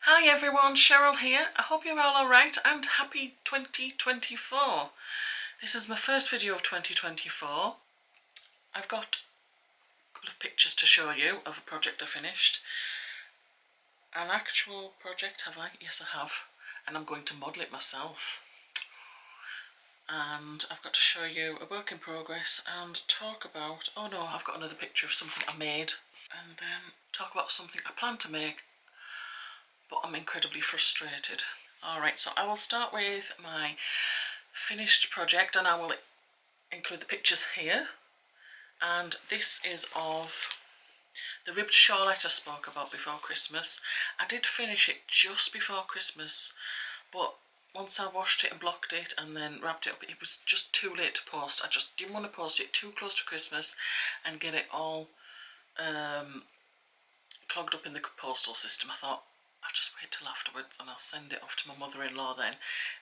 Hi everyone, Cheryl here. I hope you're all alright and happy 2024. This is my first video of 2024. I've got a couple of pictures to show you of a project I finished. An actual project, have I? Yes, I have. And I'm going to model it myself. And I've got to show you a work in progress and talk about, oh no, I've got another picture of something I made. And then talk about something I plan to make, but I'm incredibly frustrated. Alright, so I will start with my finished project and I will include the pictures here. And this is of the ribbed shawlette I spoke about before Christmas. I did finish it just before Christmas, but once I washed it and blocked it and then wrapped it up, it was just too late to post. I just didn't want to post it too close to Christmas and get it all clogged up in the postal system. I thought, I'll just wait till afterwards and I'll send it off to my mother-in-law then.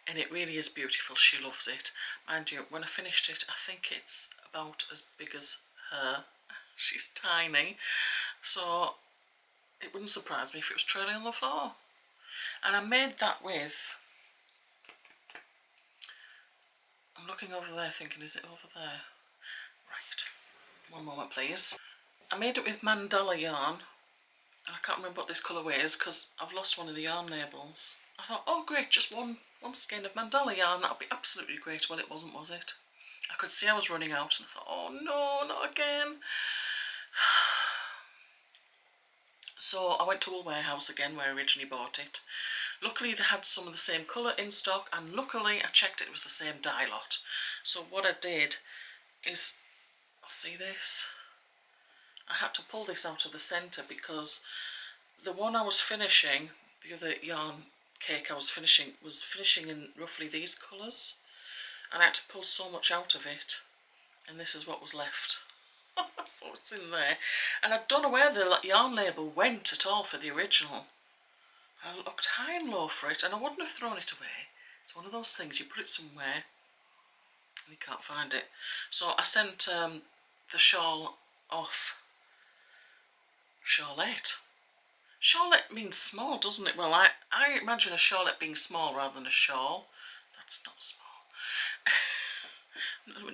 And it really is beautiful. She loves it. Mind you, when I finished it, I think it's about as big as her. She's tiny. So it wouldn't surprise me if it was trailing on the floor. And I made that with, I'm looking over there thinking, is it over there? Right. One moment, please. I made it with mandala yarn. I can't remember what this colourway is because I've lost one of the yarn labels. I thought, oh great, just one skein of mandala yarn, that'll be absolutely great. Well, it wasn't, was it? I could see I was running out and I thought, oh no, not again. So I went to a warehouse again where I originally bought it. Luckily they had some of the same colour in stock, and luckily I checked it was the same dye lot. So what I did is, see this? I had to pull this out of the centre because the one I was finishing, the other yarn cake I was finishing in roughly these colours, and I had to pull so much out of it, and this is what was left. So it's in there, and I don't know where the yarn label went at all for the original. I looked high and low for it and I wouldn't have thrown it away. It's one of those things, you put it somewhere and you can't find it. So I sent the shawl off Shawlette. Shawlette means small, doesn't it? Well, I imagine a shawlette being small rather than a shawl. That's not small.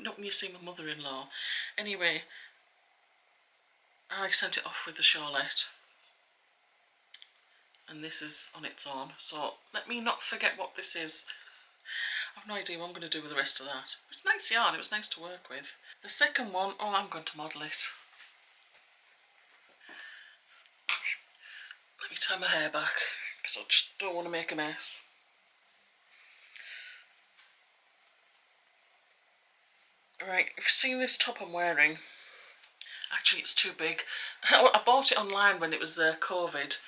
Not when you see my mother-in-law. Anyway, I sent it off with the shawlette. And this is on its own. So let me not forget what this is. I've no idea what I'm going to do with the rest of that. It's nice yarn, it was nice to work with. The second one, oh, I'm going to model it. Let me tie my hair back, because I just don't want to make a mess. Right, if you've seen this top I'm wearing, actually it's too big. I bought it online when it was COVID,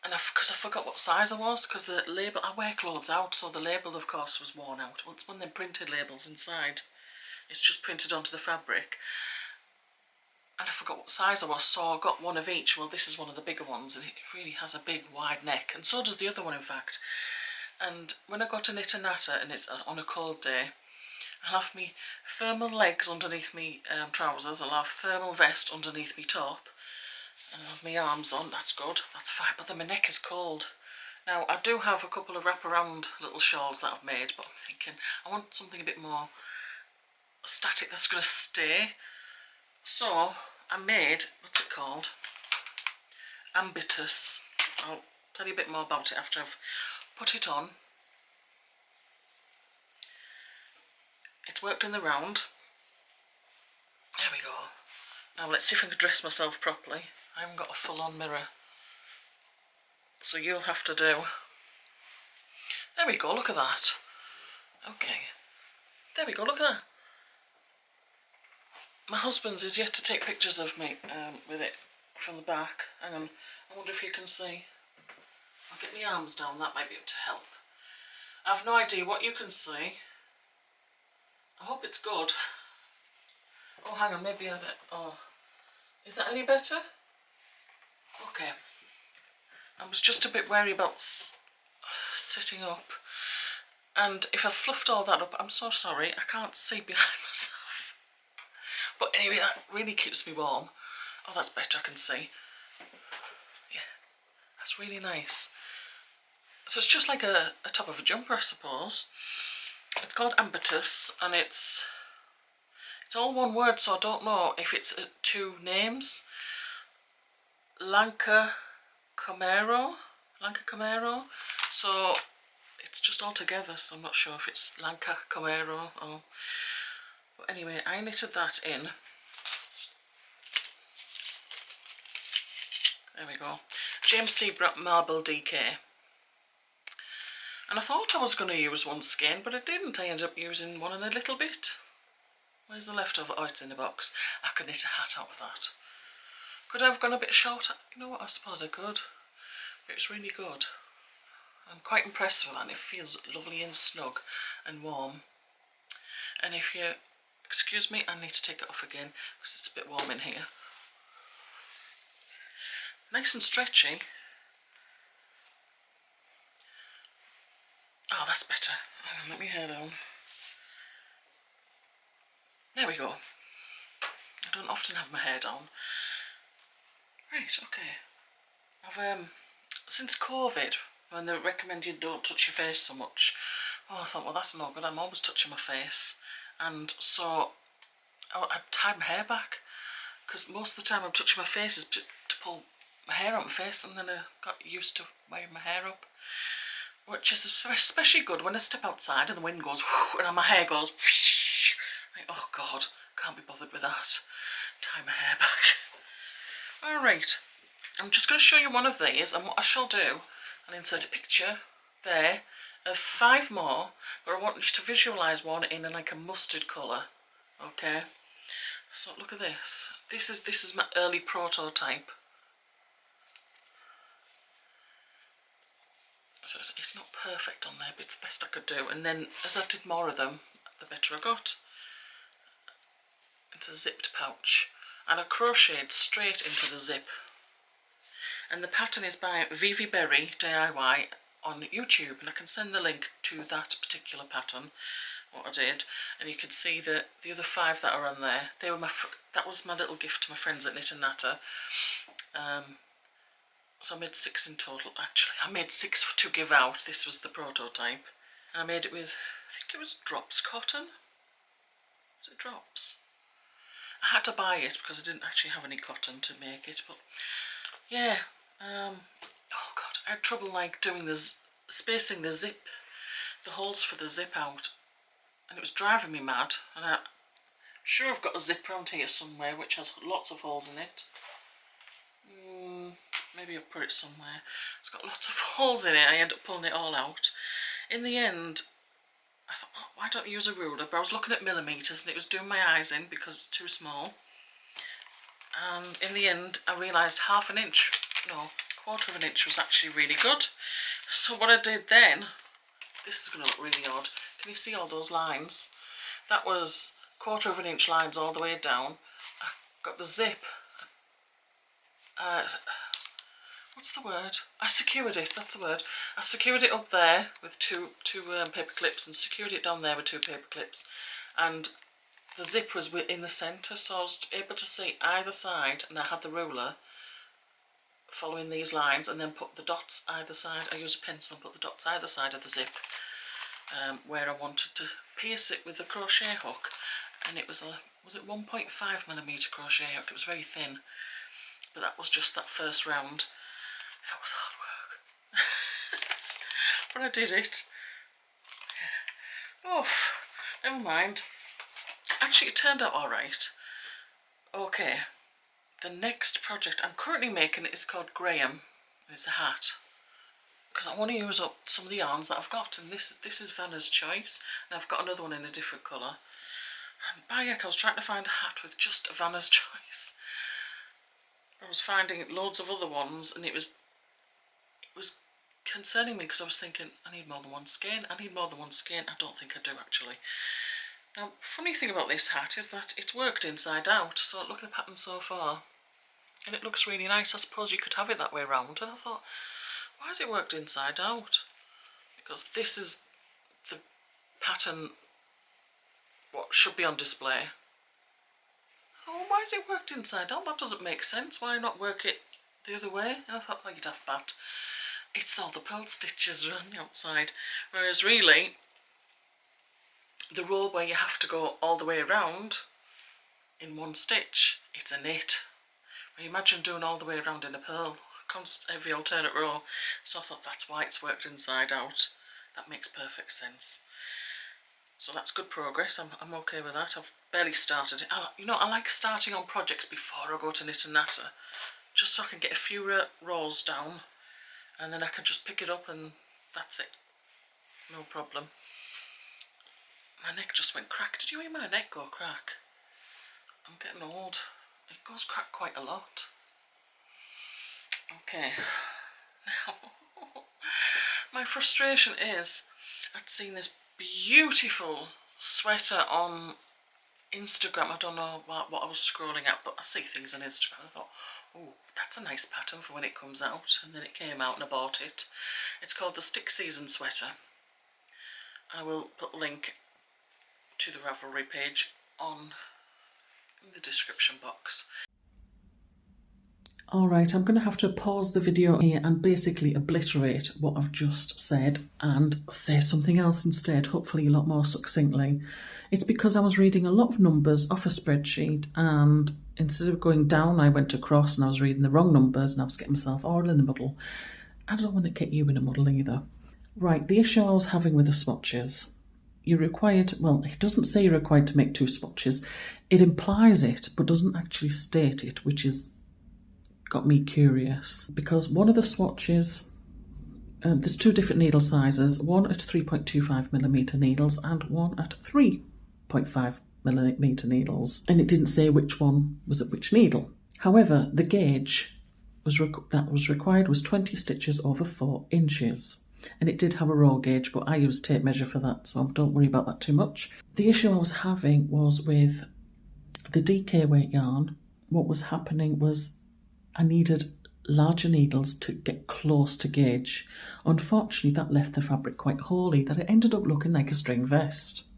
and because I forgot what size I was, because the label, I wear clothes out, so the label of course was worn out. Well, it's one of them printed labels inside. It's just printed onto the fabric. And I forgot what size I was, so I got one of each. Well, this is one of the bigger ones, and it really has a big wide neck, and so does the other one in fact. And when I go to knit a natter and it's on a cold day, I'll have me thermal legs underneath me trousers, I'll have thermal vest underneath me top, and I'll have my arms on. That's good, that's fine, but then my neck is cold. Now I do have a couple of wraparound little shawls that I've made, but I'm thinking I want something a bit more static that's going to stay. So I made, what's it called? Ambitus. I'll tell you a bit more about it after I've put it on. It's worked in the round. There we go. Now let's see if I can dress myself properly. I haven't got a full-on mirror, so you'll have to do. There we go, look at that. Okay. There we go, look at that. My husband's is yet to take pictures of me with it from the back. Hang on, I wonder if you can see. I'll get my arms down, that might be able to help. I have no idea what you can see. I hope it's good. Oh, hang on, maybe I don't. Oh, is that any better? Okay. I was just a bit wary about sitting up. And if I fluffed all that up, I'm so sorry, I can't see behind myself. But anyway, that really keeps me warm. Oh, that's better, I can see. Yeah, That's really nice. So it's just like a top of a jumper, I suppose. It's called Ambitus, and it's all one word, so I don't know if it's two names. Lanka Camaro. So it's just all together, so I'm not sure if it's Lanka Camaro or... But anyway, I knitted that in. There we go. James C. Marble DK. And I thought I was going to use one skein, but I didn't. I ended up using one in a little bit. Where's the leftover? Oh, it's in the box. I could knit a hat out of that. Could I have gone a bit short? You know what, I suppose I could. But it's really good. I'm quite impressed with that, and it feels lovely and snug and warm. And if you excuse me, I need to take it off again because it's a bit warm in here. Nice and stretchy. Oh, that's better. Hang on, let me hair down. There we go. I don't often have my hair down. Right, okay. I've since COVID, when they recommend you don't touch your face so much, I thought, well, that's no good. I'm always touching my face, and so I tied my hair back because most of the time I'm touching my face is to pull my hair out my face, and then I got used to wearing my hair up, which is especially good when I step outside and the wind goes whoosh, and my hair goes whoosh. Like, oh God, can't be bothered with that. Tie my hair back. Alright, I'm just going to show you one of these, and what I shall do, I'll insert a picture there of 5 more, but I want you to visualise one in like a mustard colour. Okay, so look at this. This is my early prototype. So it's not perfect on there, but it's the best I could do. And then as I did more of them, the better I got. It's a zipped pouch, and I crocheted straight into the zip. And the pattern is by Vivi Berry DIY on YouTube, and I can send the link to that particular pattern, what I did, and you can see the other 5 that are on there. They were that was my little gift to my friends at Knit and Natter. So I made 6 in total. Actually, I made 6 to give out. This was the prototype, and I made it with, I think it was drops cotton. Was it drops? I had to buy it because I didn't actually have any cotton to make it, but yeah. Oh God, I had trouble like doing this, spacing the zip, the holes for the zip out, and it was driving me mad. And I'm sure I've got a zip around here somewhere which has lots of holes in it. Maybe I've put it somewhere. It's got lots of holes in it. I end up pulling it all out. In the end, I thought, oh, why don't I use a ruler? But I was looking at millimetres and it was doing my eyes in because it's too small. And in the end, I realised ½ an inch, no, ¼ of an inch was actually really good. So what I did then, this is going to look really odd. Can you see all those lines? That was ¼ of an inch lines all the way down. I got the zip. What's the word? I secured it, that's the word. I secured it up there with two paper clips, and secured it down there with 2 paper clips. And the zip was in the centre, so I was able to see either side, and I had the ruler following these lines, and then put the dots either side. I used a pencil and put the dots either side of the zip, where I wanted to pierce it with the crochet hook. And it was it 1.5mm crochet hook? It was very thin, but that was just that first round. That was hard work. But I did it. Oh, never mind. Actually, it turned out alright. Okay, the next project I'm currently making is called Graham. It's a hat. Because I want to use up some of the yarns that I've got. And this is Vanna's Choice. And I've got another one in a different colour. And by heck, I was trying to find a hat with just Vanna's Choice. I was finding loads of other ones, and it was concerning me because I was thinking, I need more than one skein. I don't think I do actually. Now, funny thing about this hat is that it's worked inside out. So look at the pattern so far, and it looks really nice. I suppose you could have it that way around. And I thought, why is it worked inside out? Because this is the pattern what should be on display. Oh, why is it worked inside out? That doesn't make sense. Why not work it the other way. And I thought, oh, you'd have bat. It's all the pearl stitches around the outside. Whereas really, the row where you have to go all the way around in one stitch, it's a knit. Well, imagine doing all the way around in a pearl, every alternate row. So I thought that's why it's worked inside out. That makes perfect sense. So that's good progress. I'm okay with that. I've barely started it. You know, I like starting on projects before I go to knit and natter, just so I can get a few rows down, and then I can just pick it up and that's it. No problem. My neck just went crack. Did you hear my neck go crack? I'm getting old. It goes crack quite a lot. Okay. Now, my frustration is I'd seen this beautiful sweater on Instagram. I don't know what I was scrolling at, but I see things on Instagram. I thought, oh, that's a nice pattern for when it comes out. And then it came out and I bought it. It's called the Stick Season Sweater. I will put a link to the Ravelry page in the description box. Alright, I'm going to have to pause the video here and basically obliterate what I've just said and say something else instead, hopefully a lot more succinctly. It's because I was reading a lot of numbers off a spreadsheet, and instead of going down I went across and I was reading the wrong numbers and I was getting myself all in the muddle. I don't want to get you in a muddle either. Right, the issue I was having with the swatches. You're required, well, it doesn't say you're required to make 2 swatches. It implies it, but doesn't actually state it, which is got me curious. Because one of the swatches, there's 2 different needle sizes, one at 3.25mm needles and one at 3.5mm needles. And it didn't say which one was at which needle. However, the gauge that was required was 20 stitches over 4 inches. And it did have a row gauge, but I used tape measure for that, so don't worry about that too much. The issue I was having was with the DK weight yarn. What was happening was I needed larger needles to get close to gauge. Unfortunately, that left the fabric quite holy, that it ended up looking like a string vest.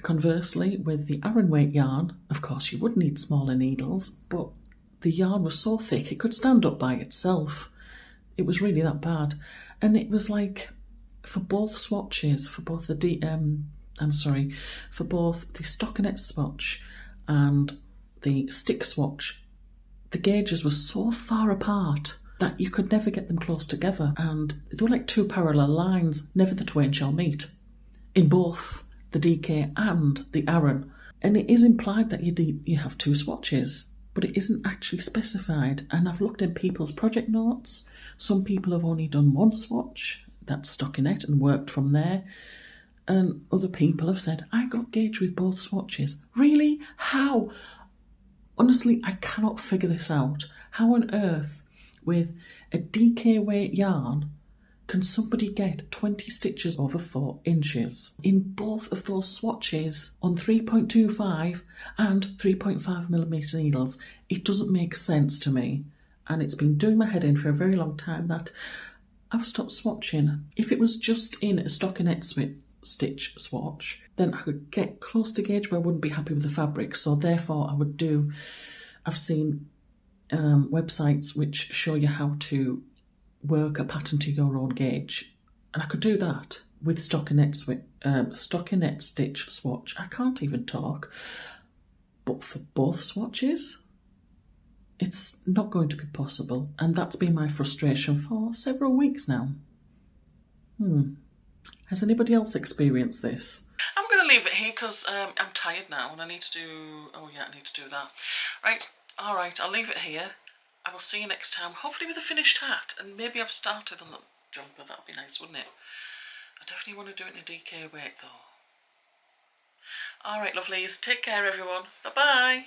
Conversely, with the Aran weight yarn, of course you would need smaller needles, but the yarn was so thick it could stand up by itself. It was really that bad. And it was like, for both swatches, for both the stockinette swatch and the stick swatch, the gauges were so far apart that you could never get them close together, and they were like 2 parallel lines. Never the twain shall meet in both the DK and the Aran. And it is implied that you have 2 swatches, but it isn't actually specified. And I've looked in people's project notes. Some people have only done 1 swatch, that's stockinette, and worked from there. And other people have said, I got gauge with both swatches. Really? How? Honestly, I cannot figure this out. How on earth, with a DK weight yarn, can somebody get 20 stitches over 4 inches in both of those swatches on 3.25 and 3.5mm needles? It doesn't make sense to me, and it's been doing my head in for a very long time that I've stopped swatching. If it was just in a stockinette stitch swatch, then I could get close to gauge, but I wouldn't be happy with the fabric. So therefore I've seen websites which show you how to work a pattern to your own gauge, and I could do that with stockinette stitch swatch. I can't even talk. But for both swatches, it's not going to be possible, and that's been my frustration for several weeks now. Has anybody else experienced this? I'm going to leave it here because I'm tired now and I need to do... Oh yeah, I need to do that. Right, alright, I'll leave it here. I will see you next time, hopefully with a finished hat, and maybe I've started on the jumper. That would be nice, wouldn't it? I definitely want to do it in a DK weight though. Alright lovelies, take care everyone. Bye bye.